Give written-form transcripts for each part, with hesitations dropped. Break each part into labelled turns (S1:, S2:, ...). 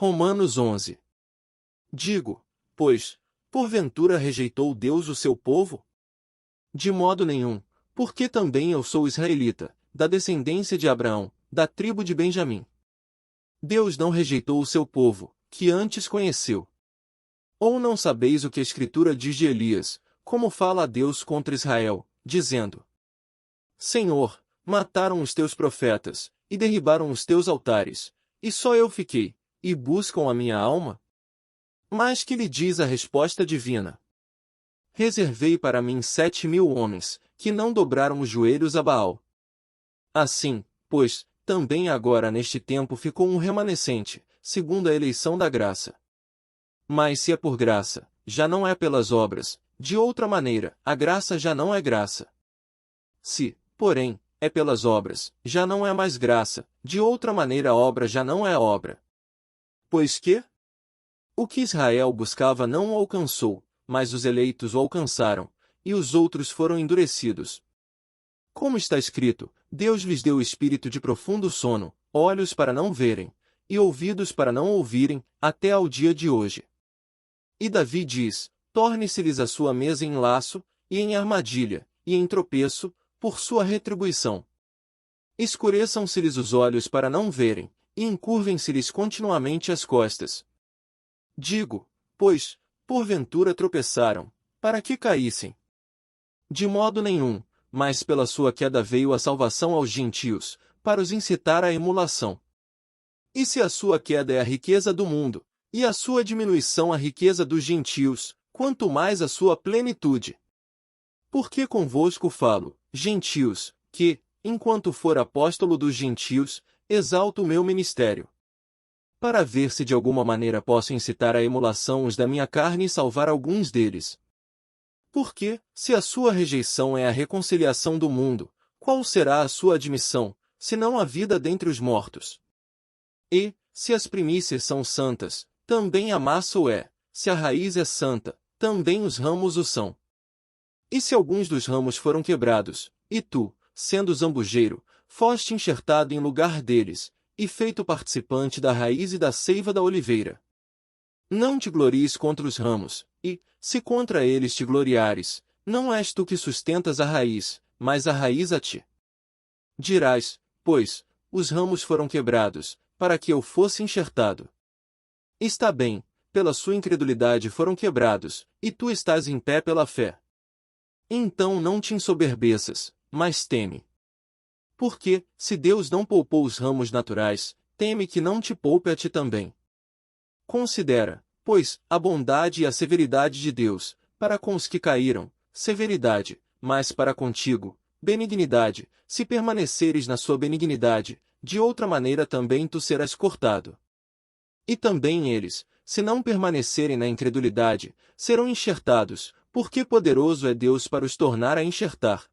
S1: Romanos 11. Digo, pois, porventura rejeitou Deus o seu povo? De modo nenhum, porque também eu sou israelita, da descendência de Abraão, da tribo de Benjamim. Deus não rejeitou o seu povo, que antes conheceu. Ou não sabeis o que a Escritura diz de Elias, como fala a Deus contra Israel, dizendo: Senhor, mataram os teus profetas, e derribaram os teus altares, e só eu fiquei, e buscam a minha alma? Mas que lhe diz a resposta divina? Reservei para mim 7.000 homens, que não dobraram os joelhos a Baal. Assim, pois, também agora neste tempo ficou um remanescente, segundo a eleição da graça. Mas se é por graça, já não é pelas obras, de outra maneira, a graça já não é graça. Se, porém, é pelas obras, já não é mais graça, de outra maneira a obra já não é obra. Pois que? O que Israel buscava não o alcançou, mas os eleitos o alcançaram, e os outros foram endurecidos. Como está escrito, Deus lhes deu espírito de profundo sono, olhos para não verem, e ouvidos para não ouvirem, até ao dia de hoje. E Davi diz, torne-se-lhes a sua mesa em laço, e em armadilha, e em tropeço, por sua retribuição. Escureçam-se-lhes os olhos para não verem, e encurvem-se-lhes continuamente as costas. Digo, pois, porventura tropeçaram, para que caíssem? De modo nenhum, mas pela sua queda veio a salvação aos gentios, para os incitar à emulação. E se a sua queda é a riqueza do mundo, e a sua diminuição a riqueza dos gentios, quanto mais a sua plenitude? Porque convosco falo, gentios, que, enquanto for apóstolo dos gentios, exalto o meu ministério. Para ver se de alguma maneira posso incitar à emulação os da minha carne e salvar alguns deles. Porque, se a sua rejeição é a reconciliação do mundo, qual será a sua admissão, senão a vida dentre os mortos? E, se as primícias são santas, também a massa o é, se a raiz é santa, também os ramos o são. E se alguns dos ramos foram quebrados, e tu, sendo zambujeiro, foste enxertado em lugar deles, e feito participante da raiz e da seiva da oliveira. Não te glories contra os ramos, e, se contra eles te gloriares, não és tu que sustentas a raiz, mas a raiz a ti. Dirás, pois, os ramos foram quebrados, para que eu fosse enxertado. Está bem, pela sua incredulidade foram quebrados, e tu estás em pé pela fé. Então não te ensoberbeças, mas teme. Porque, se Deus não poupou os ramos naturais, teme que não te poupe a ti também. Considera, pois, a bondade e a severidade de Deus, para com os que caíram, severidade, mas para contigo, benignidade, se permaneceres na sua benignidade, de outra maneira também tu serás cortado. E também eles, se não permanecerem na incredulidade, serão enxertados, porque poderoso é Deus para os tornar a enxertar.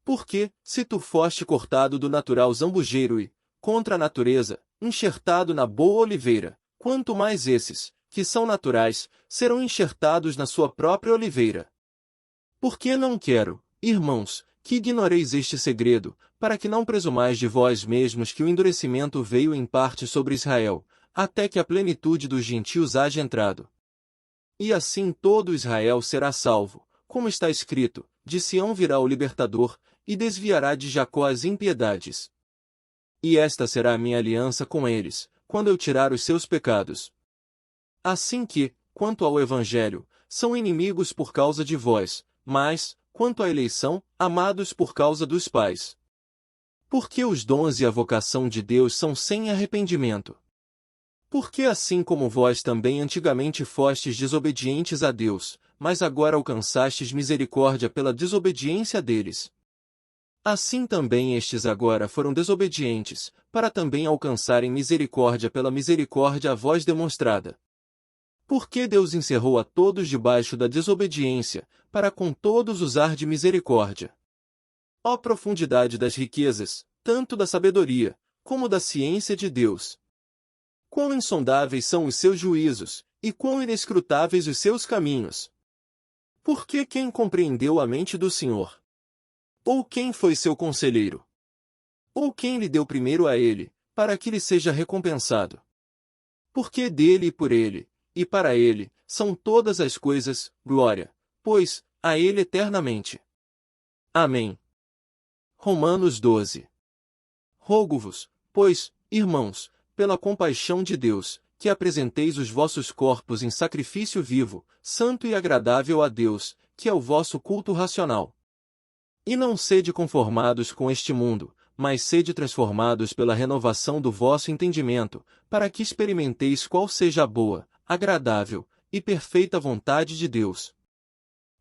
S1: Porque, se tu foste cortado do natural zambujeiro e, contra a natureza, enxertado na boa oliveira, quanto mais esses, que são naturais, serão enxertados na sua própria oliveira. Porque não quero, irmãos, que ignoreis este segredo, para que não presumais de vós mesmos que o endurecimento veio em parte sobre Israel, até que a plenitude dos gentios haja entrado. E assim todo Israel será salvo, como está escrito, de Sião virá o libertador, e desviará de Jacó as impiedades. E esta será a minha aliança com eles, quando eu tirar os seus pecados. Assim que, quanto ao Evangelho, são inimigos por causa de vós, mas, quanto à eleição, amados por causa dos pais. Porque os dons e a vocação de Deus são sem arrependimento. Porque assim como vós também antigamente fostes desobedientes a Deus, mas agora alcançastes misericórdia pela desobediência deles. Assim também estes agora foram desobedientes, para também alcançarem misericórdia pela misericórdia a vós demonstrada. Porque Deus encerrou a todos debaixo da desobediência, para com todos usar de misericórdia. Ó profundidade das riquezas, tanto da sabedoria, como da ciência de Deus! Quão insondáveis são os seus juízos, e quão inescrutáveis os seus caminhos! Porque quem compreendeu a mente do Senhor? Ou quem foi seu conselheiro? Ou quem lhe deu primeiro a ele, para que lhe seja recompensado? Porque dele e por ele, e para ele, são todas as coisas, glória, pois, a ele eternamente. Amém. Romanos 12. Rogo-vos, pois, irmãos, pela compaixão de Deus, que apresenteis os vossos corpos em sacrifício vivo, santo e agradável a Deus, que é o vosso culto racional. E não sede conformados com este mundo, mas sede transformados pela renovação do vosso entendimento, para que experimenteis qual seja a boa, agradável e perfeita vontade de Deus.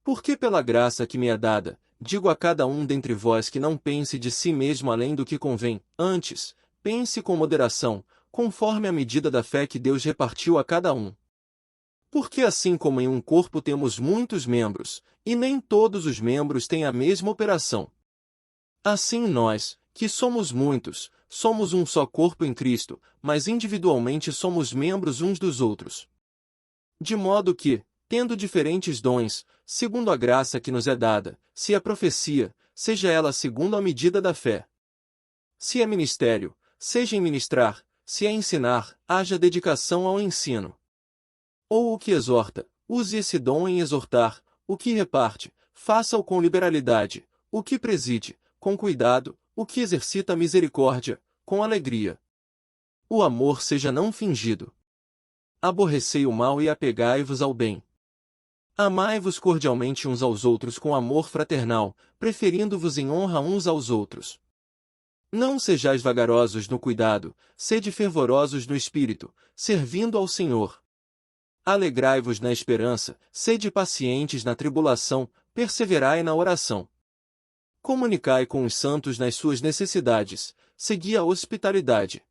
S1: Porque pela graça que me é dada, digo a cada um dentre vós que não pense de si mesmo além do que convém, antes, pense com moderação, conforme a medida da fé que Deus repartiu a cada um. Porque assim como em um corpo temos muitos membros, e nem todos os membros têm a mesma operação. Assim nós, que somos muitos, somos um só corpo em Cristo, mas individualmente somos membros uns dos outros. De modo que, tendo diferentes dons, segundo a graça que nos é dada, se é profecia, seja ela segundo a medida da fé. Se é ministério, seja em ministrar, se é ensinar, haja dedicação ao ensino. Ou o que exorta, use esse dom em exortar, o que reparte, faça-o com liberalidade, o que preside, com cuidado, o que exercita a misericórdia, com alegria. O amor seja não fingido. Aborrecei o mal e apegai-vos ao bem. Amai-vos cordialmente uns aos outros com amor fraternal, preferindo-vos em honra uns aos outros. Não sejais vagarosos no cuidado, sede fervorosos no espírito, servindo ao Senhor. Alegrai-vos na esperança, sede pacientes na tribulação, perseverai na oração. Comunicai com os santos nas suas necessidades, segui a hospitalidade.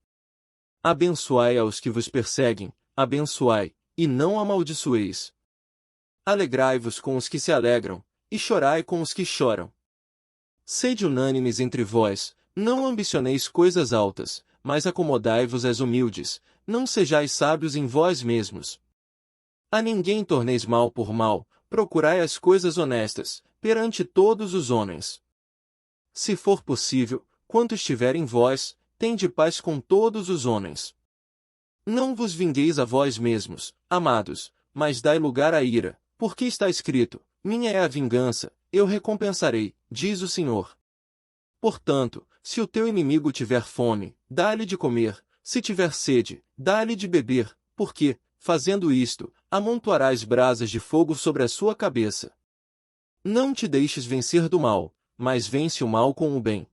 S1: Abençoai aos que vos perseguem, abençoai, e não amaldiçoeis. Alegrai-vos com os que se alegram, e chorai com os que choram. Sede unânimes entre vós, não ambicioneis coisas altas, mas acomodai-vos às humildes, não sejais sábios em vós mesmos. A ninguém torneis mal por mal, procurai as coisas honestas, perante todos os homens. Se for possível, quanto estiver em vós, tende paz com todos os homens. Não vos vingueis a vós mesmos, amados, mas dai lugar à ira, porque está escrito, minha é a vingança, eu recompensarei, diz o Senhor. Portanto, se o teu inimigo tiver fome, dá-lhe de comer, se tiver sede, dá-lhe de beber, porque, fazendo isto, amontoarás brasas de fogo sobre a sua cabeça. Não te deixes vencer do mal, mas vence o mal com o bem.